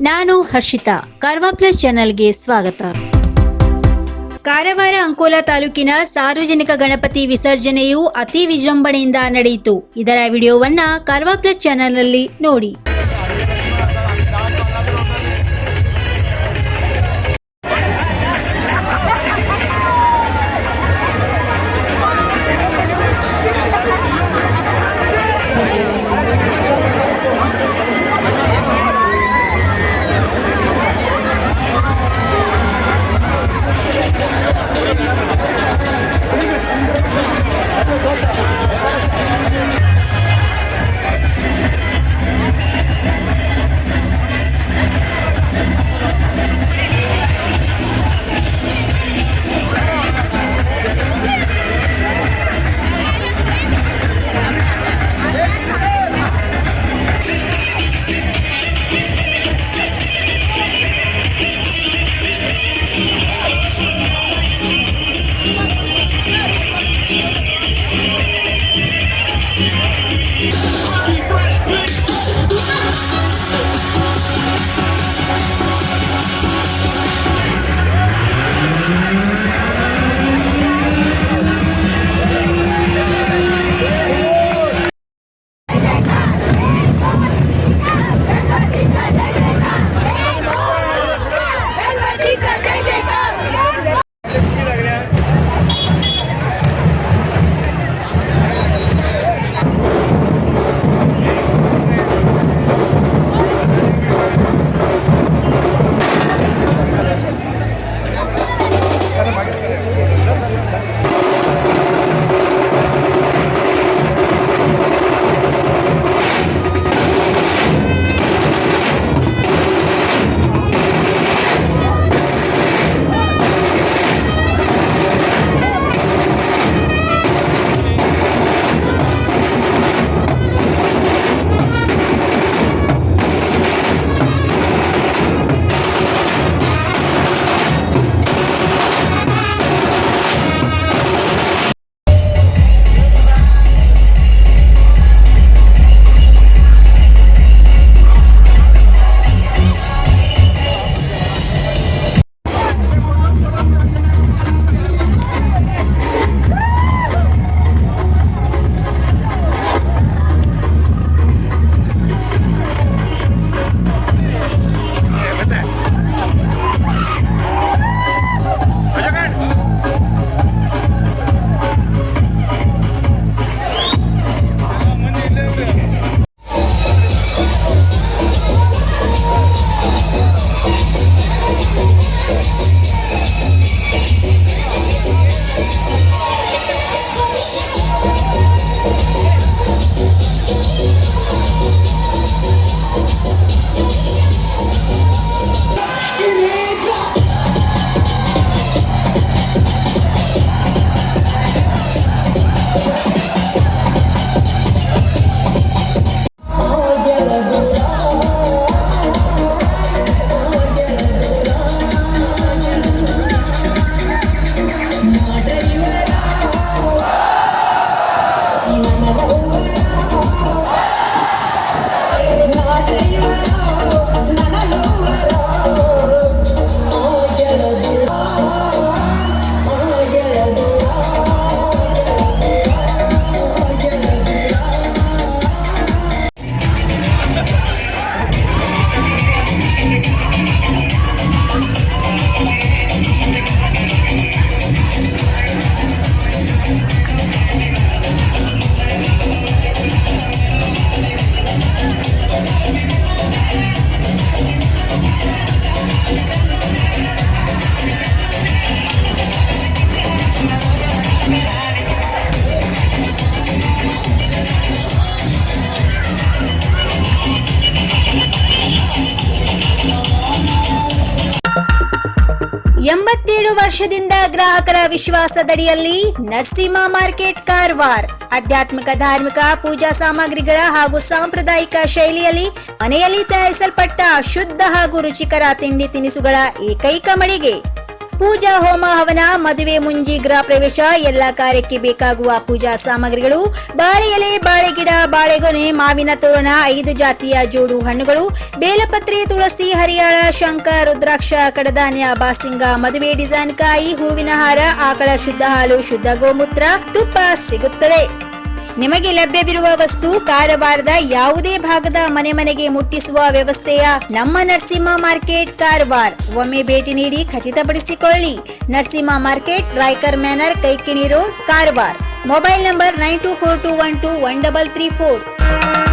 ನಾನು ಹರ್ಷಿತಾ, ಕಾರ್ವಾ ಪ್ಲಸ್ ಚಾನೆಲ್ಗೆ ಸ್ವಾಗತ. ಕಾರವಾರ ಅಂಕೋಲಾ ತಾಲೂಕಿನ ಸಾರ್ವಜನಿಕ ಗಣಪತಿ ವಿಸರ್ಜನೆಯು ಅತಿ ವಿಜೃಂಭಣೆಯಿಂದ ನಡೆಯಿತು. ಇದರ ವಿಡಿಯೋವನ್ನ ಕಾರ್ವಾ ಪ್ಲಸ್ ಚಾನೆಲ್ನಲ್ಲಿ ನೋಡಿ. ವರ್ಷದಿಂದ ಗ್ರಾಹಕರ ವಿಶ್ವಾಸದಡಿಯಲ್ಲಿ ನರಸಿಂಹ ಮಾರ್ಕೆಟ್ ಕಾರವಾರ ಆಧ್ಯಾತ್ಮಿಕ ಧಾರ್ಮಿಕ ಪೂಜಾ ಸಾಮಗ್ರಿಗಳ ಹಾಗೂ ಸಾಂಪ್ರದಾಯಿಕ ಶೈಲಿಯಲ್ಲಿ ಮನೆಯಲ್ಲಿ ತಯಾರಿಸಲ್ಪಟ್ಟ ಶುದ್ಧ ಹಾಗೂ ರುಚಿಕರ ತಿಂಡಿ ತಿನಿಸುಗಳ ಏಕೈಕ ಮಳಿಗೆ. ಪೂಜಾ ಹೋಮ ಹವನ, ಮದುವೆ, ಮುಂಜಿ, ಗೃಹ ಪ್ರವೇಶ ಎಲ್ಲ ಕಾರ್ಯಕ್ಕೆ ಬೇಕಾಗುವ ಪೂಜಾ ಸಾಮಗ್ರಿಗಳು, ಬಾಳೆ ಎಲೆ, ಬಾಳೆಗಿಡ, ಬಾಳೆಗೊನೆ, ಮಾವಿನ ತೋರಣ, 5 ಜಾತಿಯ ಜೋಡು ಹಣ್ಣುಗಳು, ಬೇಲಪತ್ರೆ, ತುಳಸಿ, ಹರಿಯಾಳ, ಶಂಖ, ರುದ್ರಾಕ್ಷ, ಕಡಧಾನ್ಯ, ಬಾಸಿಂಗ, ಮದುವೆ ಡಿಸೈನ್ ಕಾಯಿ, ಹೂವಿನ ಹಾರ, ಆಕಳ ಶುದ್ಧ ಹಾಲು, ಶುದ್ಧ ಗೋಮೂತ್ರ, ತುಪ್ಪ ಸಿಗುತ್ತದೆ. ನಿಮಗೆ ಲಭ್ಯವಿರುವ ವಸ್ತು ಕಾರವಾರದ ಯಾವುದೇ ಭಾಗದ ಮನೆಗೆ ಮುಟ್ಟಿಸುವ ವ್ಯವಸ್ಥೆಯ ನಮ್ಮ ನರಸಿಂಹ ಮಾರ್ಕೆಟ್ ಕಾರವಾರ. ಒಮ್ಮೆ ಭೇಟಿ ನೀಡಿ ಖಚಿತಪಡಿಸಿಕೊಳ್ಳಿ. Narasimha market, Raikar manner, Kaikini road, Karwar. Mobile number 9242121334.